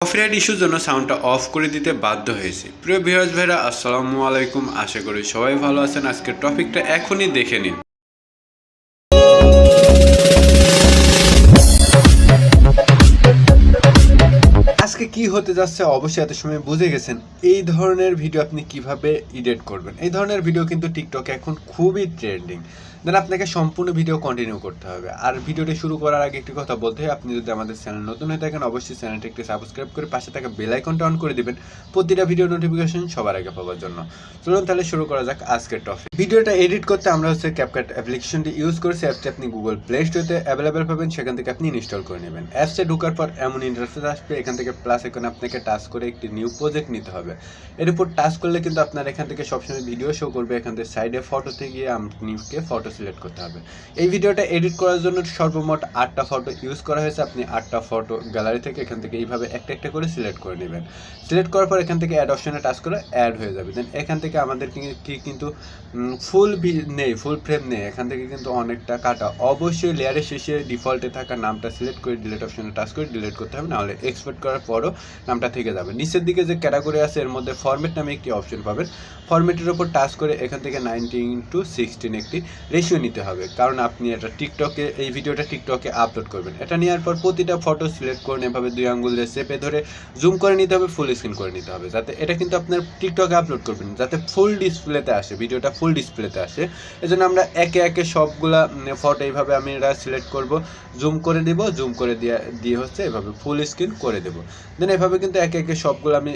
Copyright ইস্যুর জন্য সাউন্ডটা অফ করে দিতে বাধ্য হয়েছি। প্রিয় ভিউয়ার্স ভাইরা, আসসালামু আলাইকুম। আশা করি সবাই ভালো আছেন। আজকের টপিকটা এখনই দেখে নিন। আজকে কি হতে যাচ্ছে অবশ্যই এত সময় বুঝে গেছেন। এই ধরনের ভিডিও আপনি কিভাবে এডিট করবেন। এই ধরনের ভিডিও কিন্তু টিকটকে এখন খুবই ট্রেন্ডিং। দেন আপনাকে সম্পূর্ণ ভিডিও কন্টিনিউ করতে হবে। আর ভিডিওটি শুরু করার আগে একটি কথা বলতে হয়, আপনি যদি আমাদের চ্যানেল নতুন হয়ে থাকেন অবশ্যই চ্যানেলটি একটি সাবস্ক্রাইব করে পাশে থাকা বেল আইকনটা অন করে দিবেন প্রতিটা ভিডিও নোটিফিকেশন সবার আগে পাওয়ার জন্য। চলুন তাহলে শুরু করা যাক আজকের টপিক। ভিডিওটা এডিট করতে আমরা CapeCut অ্যাপ্লিকেশনটি ইউজ করছি। অ্যাপটি আপনি গুগল প্লে স্টোরে অ্যাভেলেবেল পাবেন, সেখান থেকে আপনি ইনস্টল করে নেবেন। অ্যাপসে ঢোকার পর এমন ইন্টারফেস আসবে, এখান থেকে প্লাস এখন আপনাকে টাচ করে একটি নিউ প্রজেক্ট নিতে হবে। এর উপর টাচ করলে কিন্তু আপনার এখান থেকে সবসময় ভিডিও শো করবে। এখান থেকে সাইডে ফটোতে গিয়ে আপনাকে ফটো সিলেক্ট করতে হবে। এই ভিডিওটা এডিট করার জন্য সর্বমোট 8টা ফটো ইউজ করা হয়েছে। আপনি 8টা ফটো গ্যালারি থেকে এখান থেকে এইভাবে একটা একটা করে সিলেক্ট করে নেবেন। সিলেক্ট করার পর এখান থেকে অ্যাড অপশনে টাচ করে অ্যাড হয়ে যাবে। দেন এখান থেকে আমাদের কিন্তু ফুল ফ্রেম নেই, এখান থেকে কিন্তু অনেকটা কাটা। অবশ্যই লেয়ারের শেষে ডিফল্টে থাকা নামটা সিলেক্ট করে ডিলিট অপশনে টাচ করে ডিলিট করতে হবে, নাহলে এক্সপোর্ট করার পরও নামটা থেকে যাবে। নিচের দিকে যে ক্যাটাগরি আছে এর মধ্যে ফরম্যাট নামে একটি অপশন পাবেন। ফরম্যাটের উপর টাচ করে এখান থেকে 19:16 একটি রেশিও নিতে হবে, কারণ আপনি এটা টিকটকে এই ভিডিওটা টিকটকে আপলোড করবেন। এটা নেওয়ার পর প্রতিটা ফটো সিলেক্ট করে এভাবে 2 আঙ্গুল দিয়ে চেপে ধরে জুম করে নিতে হবে, ফুল স্ক্রিন করে নিতে হবে, যাতে এটা কিন্তু আপনার টিকটকে আপলোড করবেন যাতে ফুল ডিসপ্লেতে আসে, ভিডিওটা ফুল ডিসপ্লেতে আসে। এজন্য আমরা একে একে সবগুলা ফটো এইভাবে আমি এটা সিলেক্ট করব, জুম করে দিব, জুম করে দিয়ে হচ্ছে এভাবে ফুল স্ক্রিন করে দেবো। দেন এভাবে কিন্তু একে একে সবগুলো আমি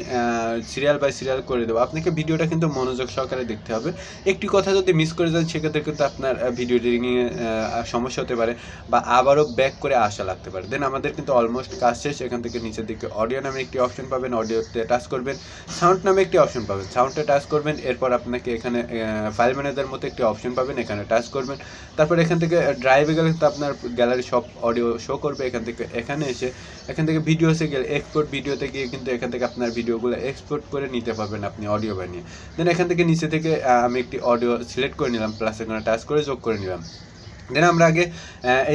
সিরিয়াল বাই সিরিয়াল করে দেবো। আপনাকে ভিডিওটা কিন্তু মনোযোগ সহকারে দেখতে হবে। একটি কথা যদি মিস করে যান সেক্ষেত্রে কিন্তু আপনার ভিডিও এডিটিংয়ে সমস্যা হতে পারে বা আবারও ব্যাক করে আসা লাগতে পারে। দেন আমাদের কিন্তু অলমোস্ট কাজ শেষ। এখান থেকে নিচের দিকে অডিও নামে একটি অপশন পাবেন, অডিওতে টাচ করবেন। সাউন্ড নামে একটি অপশন পাবেন, সাউন্ডে টাচ করবেন। এরপর আপনাকে এখানে ফাইল ম্যানেজার মতো একটি অপশন পাবেন, এখানে টাচ করবেন। তারপর এখান থেকে ড্রাইভে গেলে কিন্তু আপনার গ্যালারি সব অডিও শো করবে। এখান থেকে এখানে এসে এখান থেকে ভিডিওসে গেলে এক্সপোর্ট ভিডিওতে গিয়ে কিন্তু এখান থেকে আপনার ভিডিওগুলো এক্সপোর্ট করে নিতে পারবেন আপনি অডিও বানিয়ে। দেন এখান থেকে নিচে থেকে আমি একটি অডিও সিলেক্ট করে নিলাম, প্লাস এখানে টাচ করে যোগ করে নিলাম। দেন আমরা আগে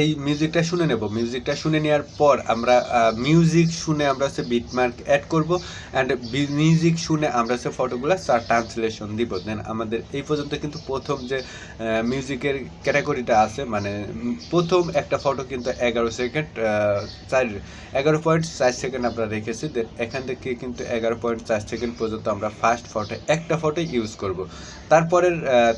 এই মিউজিকটা শুনে নেব। মিউজিকটা শুনে নেওয়ার পর আমরা মিউজিক শুনে আমরা হচ্ছে বিটমার্ক অ্যাড করব, অ্যান্ড মিউজিক শুনে আমরা হচ্ছে ফটোগুলো ট্রান্সলেশন দিব। দেন আমাদের এই পর্যন্ত কিন্তু প্রথম যে মিউজিকের ক্যাটাগরিটা আছে, মানে প্রথম একটা ফটো কিন্তু 11.4 সেকেন্ড আমরা রেখেছি। দেন এখান থেকে কিন্তু 11.4 সেকেন্ড পর্যন্ত আমরা ফার্স্ট ফটো একটা ফটো ইউজ করব।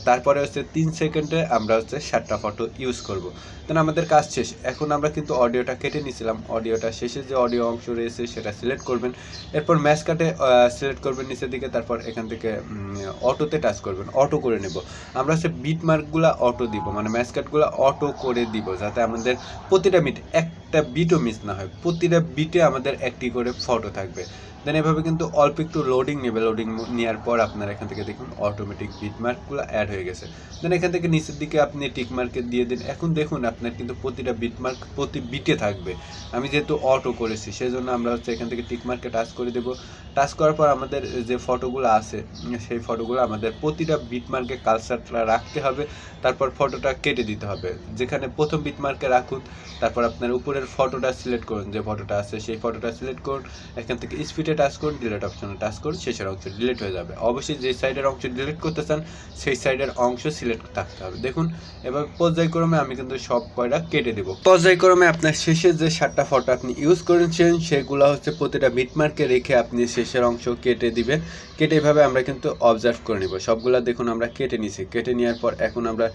তারপরে হচ্ছে 3 সেকেন্ডে আমরা হচ্ছে 7টা ফটো ইউজ করব। দেন আমাদের কাজ শেষ। এখন আমরা কিন্তু অডিওটা কেটে নিয়েছিলাম, অডিওটা শেষে যে অডিও অংশ রয়েছে সেটা সিলেক্ট করবেন। এরপর ম্যাচ কাটে সিলেক্ট করবেন নিচের দিকে। তারপর এখান থেকে অটোতে টাচ করবেন, অটো করে নেব। আমরা হচ্ছে বিট মার্কগুলো অটো দিব, মানে ম্যাচ কাটগুলো অটো করে দিব, যাতে আমাদের প্রতিটা বিট একটা বিটও মিস না হয়। প্রতিটা বিটে আমাদের একটি করে ফটো থাকবে। দেন এভাবে কিন্তু অল্প একটু লোডিং নেবে। লোডিং নেওয়ার পর আপনার এখান থেকে দেখুন অটোমেটিক বিটমার্কগুলো অ্যাড হয়ে গেছে। দেন এখান থেকে নিচের দিকে আপনি টিকমার্কে দিয়ে দিন। এখন দেখুন আপনার কিন্তু প্রতিটা বিটমার্ক প্রতি বিটে থাকবে। আমি যেহেতু অটো করেছি সেজন্য আমরা হচ্ছে এখান থেকে টিকমার্কে টাচ করে দেবো। টাচ করার পর আমাদের যে ফটোগুলো আছে সেই ফটোগুলো আমাদের প্রতিটা বিটমার্কে কালচারটা রাখতে হবে। তারপর ফটোটা কেটে দিতে হবে। যেখানে প্রথম বিটমার্কে রাখুন, তারপর আপনার উপরের ফটোটা সিলেক্ট করুন, যে ফটোটা আছে সেই ফটোটা সিলেক্ট করুন। এখান থেকে স্পিডে টাচ করুন, ডিলিট অপশনে টাচ করুন, শেষের অংশ ডিলিট হয়ে যাবে। অবশ্যই যে সাইডের অংশ ডিলিট করতে চান সেই সাইডের অংশ সিলেক্ট থাকতে হবে। দেখুন এবার পর্যায়ক্রমে আমি কিন্তু সব কয়টা কেটে দেবো। পর্যায়ক্রমে আপনার শেষে যে 7টা ফটো আপনি ইউজ করেছেন সেগুলো হচ্ছে প্রতিটা বিটমার্কে রেখে আপনি শেষের অংশ কেটে দিবেন। কেটে এভাবে আমরা কিন্তু অবজার্ভ করে নিব। সবগুলা দেখুন আমরা কেটে নিছি। কেটে নেওয়ার পর এখন আমরা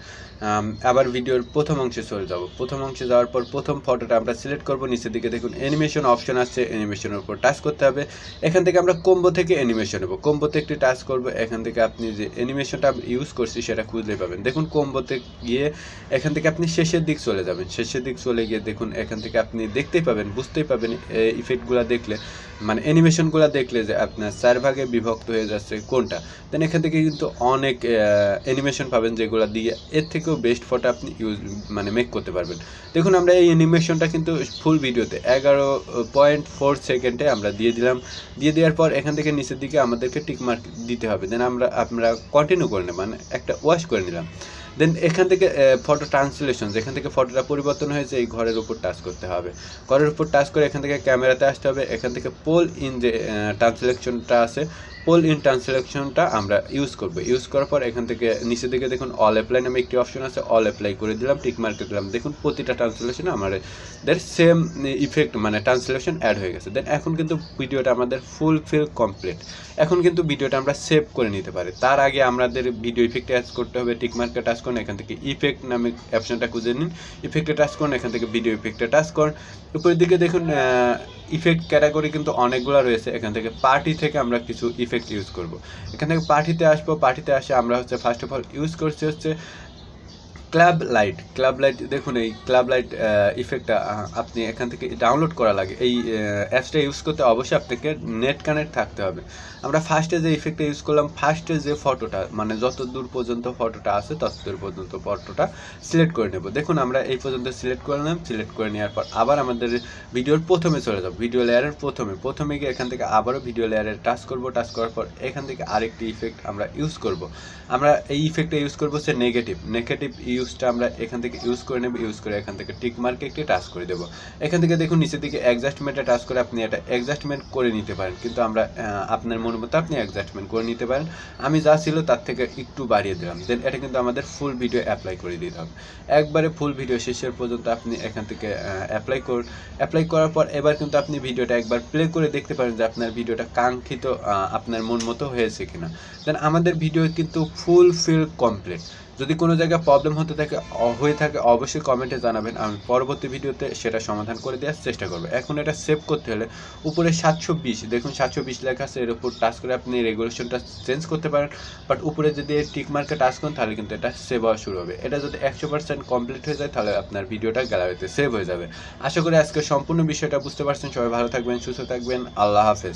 আবার ভিডিওর প্রথম অংশে চলে যাব। প্রথম অংশে যাওয়ার পর প্রথম ফটোটা আমরা সিলেক্ট করব। নিচের দিকে দেখুন অ্যানিমেশন অপশন আছে, অ্যানিমেশনের উপর টাচ করতে হবে। এখান থেকে আমরা কম্বো থেকে অ্যানিমেশন নেব, কম্বোতে একটি টাচ করব। এখান থেকে আপনি যে অ্যানিমেশনটা ইউজ করছি সেটা খুঁজলে পাবেন। দেখুন কম্বোতে গিয়ে এখান থেকে আপনি শেষের দিক চলে যাবেন। শেষের দিক চলে গিয়ে দেখুন এখান থেকে আপনি দেখতেই পাবেন, বুঝতেই পাবেন ইফেক্টগুলো দেখলে, মানে অ্যানিমেশনগুলো দেখলে যে আপনার 4 ভাগে বিভক্ত হয়ে যাচ্ছে কোনটা। দেন এখান থেকে কিন্তু অনেক অ্যানিমেশন পাবেন যেগুলো দিয়ে এর থেকেও বেস্ট ফটো আপনি মেক করতে পারবেন। দেখুন আমরা এই অ্যানিমেশনটা কিন্তু ফুল ভিডিওতে 11.4 সেকেন্ডে আমরা দিয়ে দিলাম। দিয়ে দেওয়ার পর এখান থেকে নিচের দিকে আমাদেরকে টিকমার্ক দিতে হবে। দেন আমরা কন্টিনিউ করে নেব, মানে একটা ওয়াশ করে নিলাম। দেন এখান থেকে ফটো ট্রান্সলেশন, যেখান থেকে ফটোটা পরিবর্তন হয়েছে এই ঘরের উপর টাচ করতে হবে। ঘরের উপর টাচ করে এখান থেকে ক্যামেরাতে আসতে হবে। এখান থেকে পোল ইন যে ট্রান্সলেশনটা আছে, পোল ইন ট্রান্সলেশনটা আমরা ইউজ করব। ইউজ করার পর এখান থেকে নিচের দিকে দেখুন অল অ্যাপ্লাই নামে একটি অপশন আছে, অল অ্যাপ্লাই করে দিলাম, টিক মার্ক দিলাম। দেখুন প্রতিটা ট্রান্সলেশনে আমাদের সেম ইফেক্ট মানে ট্রান্সলেশন অ্যাড হয়ে গেছে। দেন এখন কিন্তু ভিডিওটা আমাদের ফুলফিল কমপ্লিট। এখন কিন্তু ভিডিওটা আমরা সেভ করে নিতে পারি। তার আগে আমাদের ভিডিও ইফেক্টে টাচ করতে হবে, টিক মার্কে টাচ করুন, এখান থেকে ইফেক্ট নামে অপশনটা খুঁজে নিন, ইফেক্টে টাচ করুন, এখান থেকে ভিডিও ইফেক্টে টাচ করুন। উপরের দিকে দেখুন ইফেক্ট ক্যাটাগরি কিন্তু অনেকগুলো রয়েছে। এখান থেকে পার্টি থেকে আমরা কিছু ইফেক্ট ইউজ করব। এখান থেকে পার্টিতে আসবো, পার্টিতে আসে আমরা হচ্ছে ফার্স্ট অফ অল ইউজ করছি হচ্ছে ক্লাব লাইট। ক্লাব লাইট দেখুন, এই ক্লাব লাইট ইফেক্টটা আপনি এখান থেকে ডাউনলোড করা লাগে। এই অ্যাপসটা ইউজ করতে অবশ্যই আপনাকে নেট কানেক্ট থাকতে হবে। আমরা ফার্স্টে যে ইফেক্টটা ইউজ করলাম, ফার্স্টে যে ফটোটা মানে যত দূর পর্যন্ত ফটোটা আছে তত দূর পর্যন্ত ফটোটা সিলেক্ট করে নেব। দেখুন আমরা এই পর্যন্ত সিলেক্ট করে নিলাম। সিলেক্ট করে নেওয়ার পর আবার আমাদের ভিডিওর প্রথমে চলে যাব, ভিডিও লেয়ারের প্রথমে গিয়ে এখান থেকে আবারও ভিডিও লেয়ারে টাচ করব। টাচ করার পর এখান থেকে আরেকটি ইফেক্ট আমরা ইউজ করব। আমরা এই ইফেক্টটা ইউজ করবো হচ্ছে নেগেটিভ ইউজটা আমরা এখান থেকে ইউজ করে নেব। ইউজ করে এখান থেকে টিক মার্কে একটি টাচ করে দেবো। এখান থেকে দেখুন নিচের দিকে অ্যাডজাস্টমেন্টে টাচ করে আপনি এটা অ্যাডজাস্টমেন্ট করে নিতে পারেন, কিন্তু আমরা আপনার মনের মতো আপনি অ্যাডজাস্টমেন্ট করে নিতে পারেন। আমি যা ছিল তার থেকে একটু বাড়িয়ে দিলাম। দেন এটা কিন্তু আমাদের ফুল ভিডিও অ্যাপ্লাই করে দিতে হবে। একবারে ফুল ভিডিও শেষের পর্যন্ত আপনি এখান থেকে অ্যাপ্লাই করুন। অ্যাপ্লাই করার পর এবার কিন্তু আপনি ভিডিওটা একবার প্লে করে দেখতে পারেন যে আপনার ভিডিওটা কাঙ্ক্ষিত আপনার মন মতো হয়েছে কিনা। দেন আমাদের ভিডিও কিন্তু ফুলফিল কমপ্লিট। যদি কোনো জায়গায় প্রবলেম হয়ে থাকে অবশ্যই কমেন্টে জানাবেন, আমি পরবর্তী ভিডিওতে সেটা সমাধান করে দেওয়ার চেষ্টা করব। এখন এটা সেভ করতে হলে উপরে 720 দেখুন 720 লেখা আছে, এর উপর টাচ করে আপনি রেগুলেশনটা চেঞ্জ করতে পারেন। বাট উপরে যদি টিক মার্কে টাচ করেন তাহলে কিন্তু এটা সেভ হওয়া শুরু হবে। এটা যদি 100% কমপ্লিট হয়ে যায় তাহলে আপনার ভিডিওটা গ্যালারিতে সেভ হয়ে যাবে। আশা করি আজকে সম্পূর্ণ বিষয়টা বুঝতে পারছেন। সবাই ভালো থাকবেন, সুস্থ থাকবেন, আল্লাহ হাফেজ।